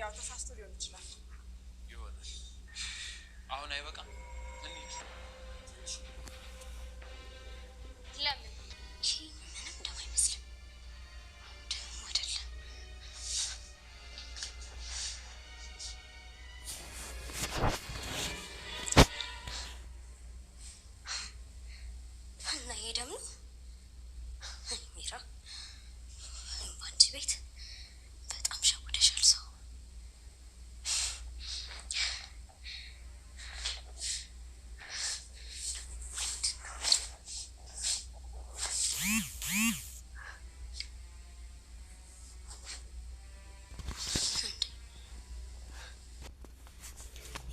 ያው ተሳስቶ ሊሆን ይችላል ይሆናል አሁን አይበቃም እንዴ ለምን ምንም እንደማይመስል ደሞ አይደለም እና ይሄ ደግሞ ሚራ ባንቺ ቤት በጣም ሸውደሻል ሰው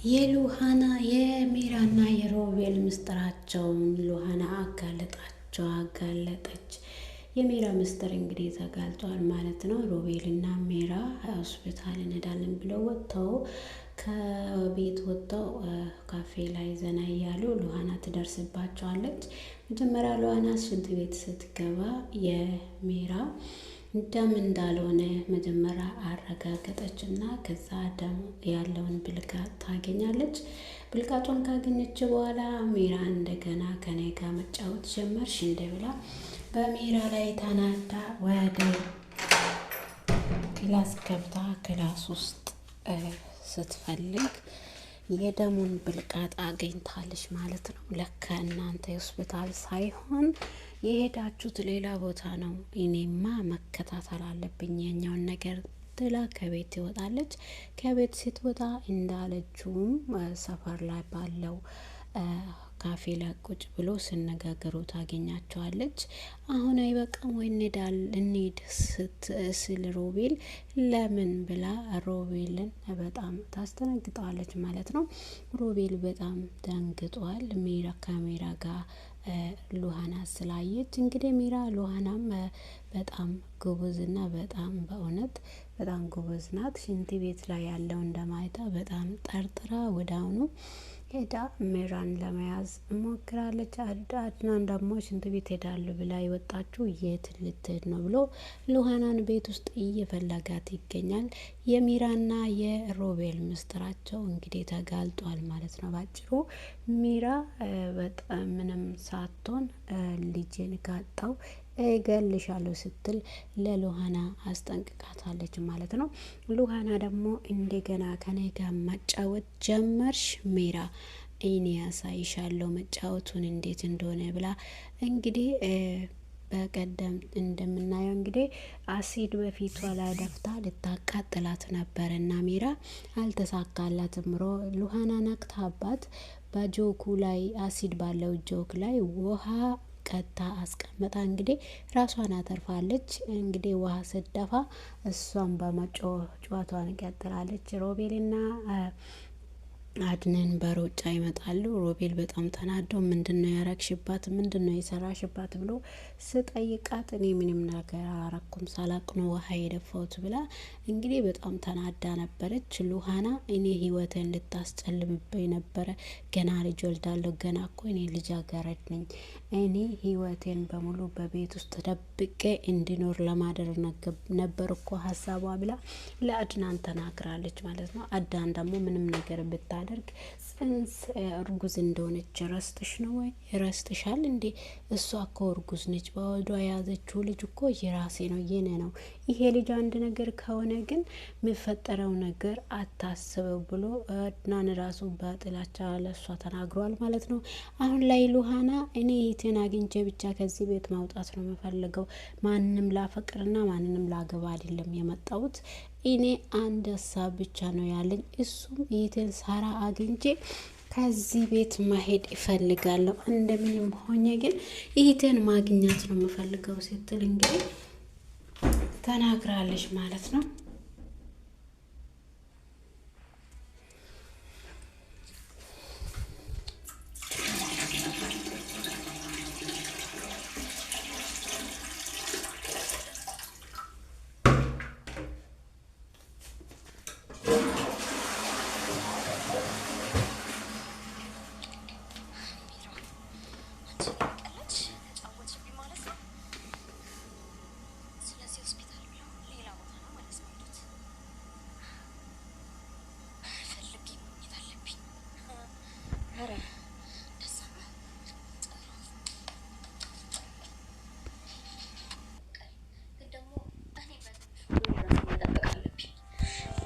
የሉሃና የሚራና የሮቤል ምስጢራቸውን ሉሃና አጋለጠች። የሚራ ምስጢር እንግዲህ ተጋልጧል ማለት ነው። ሮቤልና ሚራ ሆስፒታል እንሄዳለን ብለው ወጥተው ከቤት ወጥተው ካፌ ላይ ዘና እያሉ ሉሃና ትደርስባቸዋለች። መጀመሪያ ሉሃና ሽንት ቤት ስትገባ የሚራ ደም እንዳልሆነ መጀመሪያ አረጋገጠችና ከዛ ደም ያለውን ብልቃጥ ታገኛለች። ብልቃጧን ካገኘች በኋላ ሚራ እንደገና ከኔ ጋር መጫወት ጀመርሽ እንደ ብላ በሚራ ላይ ተናዳ ወደ ክላስ ገብታ ክላስ ውስጥ ስትፈልግ የደሙን ብልቃጥ አገኝታለች ማለት ነው። ለካ እናንተ ሆስፒታል ሳይሆን የሄዳችሁት ሌላ ቦታ ነው። እኔማ መከታተል አለብኝ የኛውን ነገር ትላ ከቤት ትወጣለች። ከቤት ስትወጣ እንዳለችውም ሰፈር ላይ ባለው ካፌ ላይ ቁጭ ብሎ ሲነጋገሩ ታገኛቸዋለች። አሁን አይበቃም ወይ እንሂድ ስትል ሮቤል ለምን ብላ ሮቤልን በጣም ታስተነግጠዋለች ማለት ነው። ሮቤል በጣም ደንግጧል። ሚራ ካሜራ ጋር ሉሃና ስላየች እንግዲህ ሚራ ሉሃናም በጣም ጎበዝና በጣም በእውነት በጣም ጎበዝ ናት። ሽንት ቤት ላይ ያለው እንደማይታ በጣም ጠርጥራ ወዳውኑ ሄዳ ሚራን ለመያዝ ሞክራለች። አድናን ደግሞ ሽንት ቤት ሄዳለሁ ብላ የወጣችው የት ልትሄድ ነው ብሎ ሉሃናን ቤት ውስጥ እየፈለጋት ይገኛል። የሚራና የሮቤል ምስጢራቸው እንግዲህ ተጋልጧል ማለት ነው። ባጭሩ ሚራ በጣም ምንም ሳትሆን ልጄን ካጣው እገልሻለሁ ስትል ለሉሃና አስጠንቅቃታለች ማለት ነው። ሉሃና ደግሞ እንደገና ከኔ ጋር መጫወት ጀመርሽ ሚራ እኔ ያሳይሻለሁ መጫወቱን እንዴት እንደሆነ ብላ እንግዲህ በቀደም እንደምናየው እንግዲህ አሲድ በፊቷ ላይ ደፍታ ልታቃጥላት ነበርና ሚራ አልተሳካላትም። ሉሃና ነቅታባት በጆኩ ላይ አሲድ ባለው ጆክ ላይ ውሃ ቀታ አስቀምጣ እንግዲህ ራሷን አተርፋለች። እንግዲህ ውሃ ስደፋ እሷን በመጮህ ጨዋታዋን ቀጥላለች። ሮቤልና አድነን በሮጫ ይመጣሉ። ሮቤል በጣም ተናዶ ምንድነው ያረግሽባት ምንድነው የሰራሽባት ብሎ ስጠይቃት እኔ ምንም ነገር አላረኩም ሳላቅ ነው ውሃ የደፋሁት ብላ እንግዲህ በጣም ተናዳ ነበረች። ሉሃና እኔ ህይወቴን ልታስጨልምብኝ ነበረ ገና ልጅ ወልዳለሁ ገና እኮ እኔ ልጃገረድ ነኝ እኔ ህይወቴን በሙሉ በቤት ውስጥ ደብቄ እንዲኖር ለማድረግ ነበር እኮ ሀሳቧ ብላ ለአድናን ተናግራለች ማለት ነው። አዳን ደግሞ ምንም ነገር ብታደርግ ጽንስ እርጉዝ እንደሆነች ረስተሽ ነው ወይ ረስተሻል እንዴ? እሷ እኮ እርጉዝ ነች። በወዷ የያዘችው ልጅ እኮ የራሴ ነው የኔ ነው። ይሄ ልጅ አንድ ነገር ከሆነ ግን የሚፈጠረው ነገር አታስበው ብሎ አድናን ራሱ በጥላቻ ለሷ ተናግሯል ማለት ነው። አሁን ላይ ሉሃና እኔ ይቴን አግኝቼ ብቻ ከዚህ ቤት ማውጣት ነው የምፈልገው። ማንንም ላፈቅርና ማንንም ላገባ አይደለም የመጣሁት። እኔ አንድ ሀሳብ ብቻ ነው ያለኝ እሱም ይቴን ሳራ አግኝቼ ከዚህ ቤት ማሄድ ይፈልጋለሁ። እንደምንም ሆኜ ግን ይቴን ማግኘት ነው የምፈልገው ስትል እንግዲህ ተናግራለች ማለት ነው።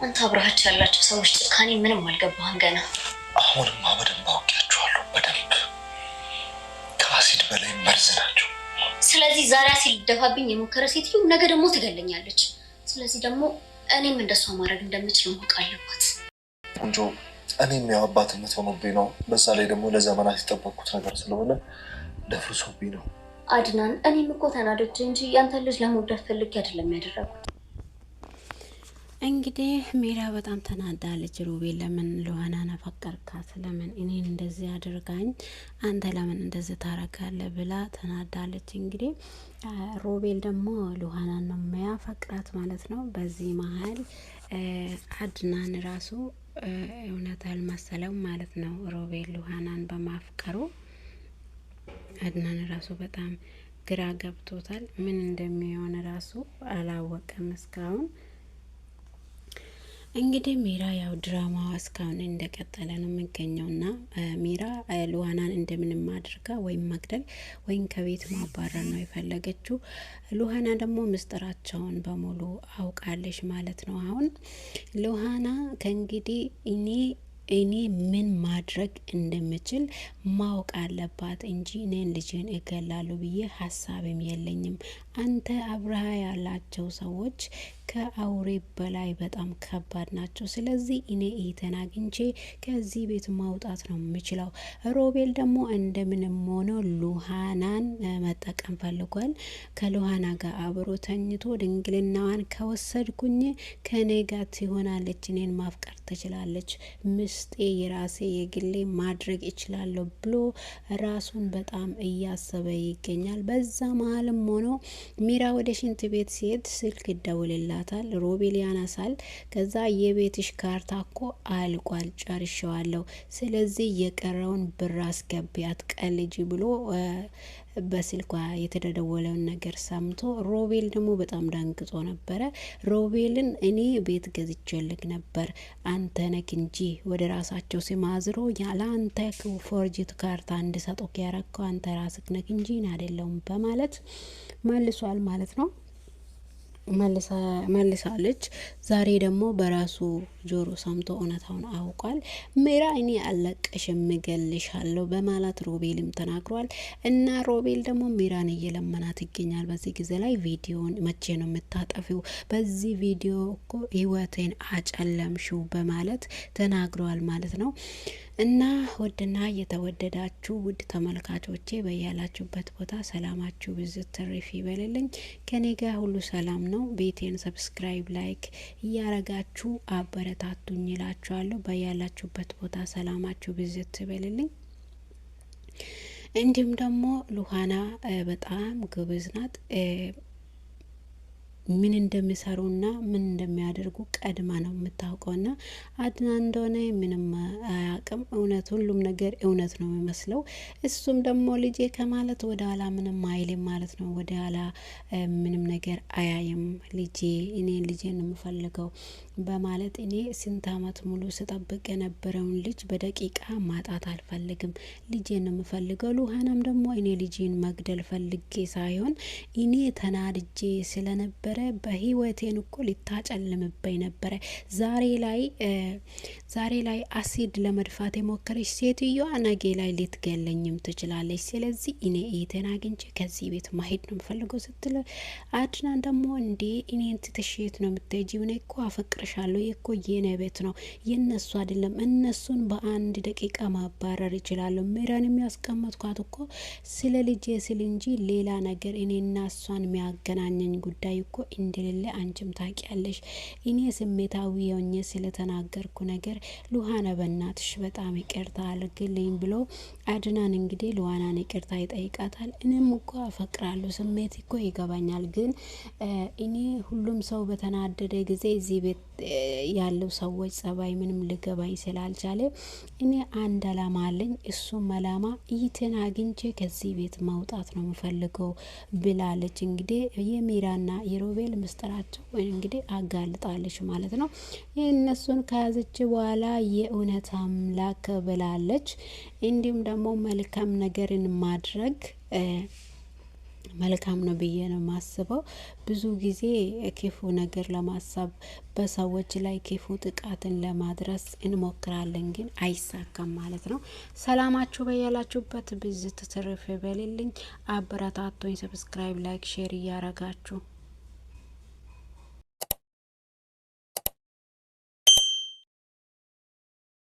አንተ አብረሃቸው ያላቸው ሰዎች ጭካኔ ምንም አልገባህም ገና። አሁንማ በደንብ አውቄያቸዋለሁ። በደንብ ከአሲድ በላይ መርዝ ናቸው። ስለዚህ ዛሬ አሲድ ደፋብኝ የሞከረ ሴትዮ ነገ ደግሞ ትገለኛለች። ስለዚህ ደግሞ እኔም እንደሷ ማድረግ እንደምችል ማወቅ አለባት። ቆንጆ እኔም ያው አባትነት ሆኖብኝ ነው። በዛ ላይ ደግሞ ለዘመናት የጠበቅኩት ነገር ስለሆነ ደፍርሶብኝ ነው። አድናን እኔም እኮ ተናደድኩ እንጂ ያንተ ልጅ ለመውደድ ፈልጌ አይደለም ያደረኩት። እንግዲህ ሜራ በጣም ተናዳለች። ሮቤል ለምን ሉሃናን አፈቀርካት? ለምን እኔን እንደዚህ አድርጋኝ አንተ ለምን እንደዚህ ታረጋለህ ብላ ተናዳለች። እንግዲህ ሮቤል ደግሞ ሉሃናን ነው የሚያፈቅራት ማለት ነው። በዚህ መሀል አድናን ራሱ እውነት አልመሰለውም ማለት ነው። ሮቤል ሉሃናን በማፍቀሩ አድናን ራሱ በጣም ግራ ገብቶታል። ምን እንደሚሆን ራሱ አላወቀም እስካሁን። እንግዲህ ሜራ ያው ድራማዋ እስካሁን እንደቀጠለ ነው የሚገኘው እና ሜራ ሉሃናን እንደምንም አድርጋ ወይም መግደል ወይም ከቤት ማባረር ነው የፈለገችው። ሉሃና ደግሞ ምስጢራቸውን በሙሉ አውቃለች ማለት ነው። አሁን ሉሃና ከእንግዲህ እኔ ምን ማድረግ እንደምችል ማወቅ አለባት እንጂ እኔን ልጅን እገላለሁ ብዬ ሀሳብም የለኝም። አንተ አብረሃ ያላቸው ሰዎች ከአውሬ በላይ በጣም ከባድ ናቸው። ስለዚህ እኔ ኢተን አግኝቼ ከዚህ ቤት ማውጣት ነው የምችለው። ሮቤል ደግሞ እንደምንም ሆኖ ሉሃናን መጠቀም ፈልጓል። ከሉሃና ጋር አብሮ ተኝቶ ድንግልናዋን ከወሰድኩኝ ከኔ ጋር ትሆናለች፣ እኔን ማፍቀር ትችላለች፣ ምስጤ የራሴ የግሌ ማድረግ እችላለሁ ብሎ ራሱን በጣም እያሰበ ይገኛል። በዛ መሀልም ሆኖ ሜራ ወደ ሽንት ቤት ሲሄድ ስልክ ይደውልላታል። ሮቤል ያነሳል። ከዛ የቤትሽ ካርታ እኮ አልቋል፣ ጨርሼዋለሁ፣ ስለዚህ የቀረውን ብር አስገቢ አትቀልጂ ብሎ በስልኳ የተደወለውን ነገር ሰምቶ ሮቤል ደግሞ በጣም ደንግጦ ነበረ። ሮቤልን እኔ ቤት ገዝቼልክ ነበር አንተ ነክ እንጂ ወደ ራሳቸው ሲማዝሮ ያለ አንተ ፎርጅት ካርታ እንድሰጡክ ያረከው አንተ ራስክ ነክ እንጂ አይደለም በማለት መልሷል ማለት ነው። መልሳለች። ዛሬ ደግሞ በራሱ ጆሮ ሰምቶ እውነታውን አውቋል። ሜራ እኔ አለቀሽም እገልሻለሁ በማለት ሮቤልም ተናግሯል። እና ሮቤል ደግሞ ሜራን እየለመናት ይገኛል። በዚህ ጊዜ ላይ ቪዲዮን መቼ ነው የምታጠፊው? በዚህ ቪዲዮ እኮ ህይወቴን አጨለምሽው በማለት ተናግሯል ማለት ነው። እና ውድና የተወደዳችሁ ውድ ተመልካቾቼ በያላችሁበት ቦታ ሰላማችሁ ብዝት ትርፍ ይበልልኝ። ከኔ ጋር ሁሉ ሰላም ነው። ቤቴን ሰብስክራይብ፣ ላይክ እያረጋችሁ አበረታቱኝ እላችኋለሁ። በያላችሁበት ቦታ ሰላማችሁ ብዝት ይበልልኝ። እንዲሁም ደግሞ ሉሃና በጣም ጎበዝ ናት። ምን እንደሚሰሩና ምን እንደሚያደርጉ ቀድማ ነው የምታውቀውና አድናን እንደሆነ ምንም አያውቅም። እውነት ሁሉም ነገር እውነት ነው የሚመስለው። እሱም ደግሞ ልጄ ከማለት ወደ ኋላ ምንም አይልም ማለት ነው። ወደ ኋላ ምንም ነገር አያይም። ልጄ እኔን ልጄን ነው የምፈልገው በማለት እኔ ስንት አመት ሙሉ ስጠብቅ የነበረውን ልጅ በደቂቃ ማጣት አልፈልግም፣ ልጄን ነው የምፈልገው። ሉሃናም ደግሞ እኔ ልጄን መግደል ፈልጌ ሳይሆን እኔ ተናድጄ ስለነበረ በህይወቴን እኮ ልታጨልምበኝ ነበረ። ዛሬ ላይ አሲድ ለመድፋት የሞከረች ሴትዮዋ ነገ ላይ ልትገለኝም ትችላለች። ስለዚህ እኔ ኢቴን አግኝቼ ከዚህ ቤት ማሄድ ነው የምፈልገው ስትል አድናን ደግሞ እንዴ እኔን ትተሽ የት ነው የምትሄጂው? እኔ እኮ አፈቅርሻለሁ፣ እኮ የኔ ቤት ነው የነሱ አይደለም። እነሱን በአንድ ደቂቃ ማባረር ይችላሉ። ሜራን የሚያስቀመጥኳት እኮ ስለ ልጄ ስል እንጂ ሌላ ነገር እኔና እሷን የሚያገናኘኝ ጉዳይ እኮ እንደሌለ አንቺም ታውቂያለሽ። እኔ ስሜታዊ ሆኜ ስለተናገርኩ ነገር ሉሃና በእናትሽ በጣም ይቅርታ አድርግልኝ ብሎ አድናን እንግዲህ ሉሃናን ይቅርታ ይጠይቃታል። እኔም እኮ አፈቅራለሁ፣ ስሜት እኮ ይገባኛል፣ ግን እኔ ሁሉም ሰው በተናደደ ጊዜ እዚህ ቤት ያለው ሰዎች ጸባይ ምንም ልገባኝ ስላልቻለ እኔ አንድ አላማ አለኝ። እሱም አላማ ኢቴን አግኝቼ ከዚህ ቤት ማውጣት ነው የምፈልገው ብላለች። እንግዲህ የሜራና የሮቤል ምስጢራቸው እንግዲህ አጋልጣለች ማለት ነው። እነሱን ከያዘች በኋላ የእውነት አምላክ ብላለች። እንዲሁም ደግሞ መልካም ነገርን መልካም ነው ብዬ ነው ማስበው። ብዙ ጊዜ ክፉ ነገር ለማሰብ በሰዎች ላይ ክፉ ጥቃትን ለማድረስ እንሞክራለን፣ ግን አይሳካም ማለት ነው። ሰላማችሁ በያላችሁበት ብዝት ትርፍ በልልኝ። አበረታቶኝ ሰብስክራይብ፣ ላይክ፣ ሼር እያረጋችሁ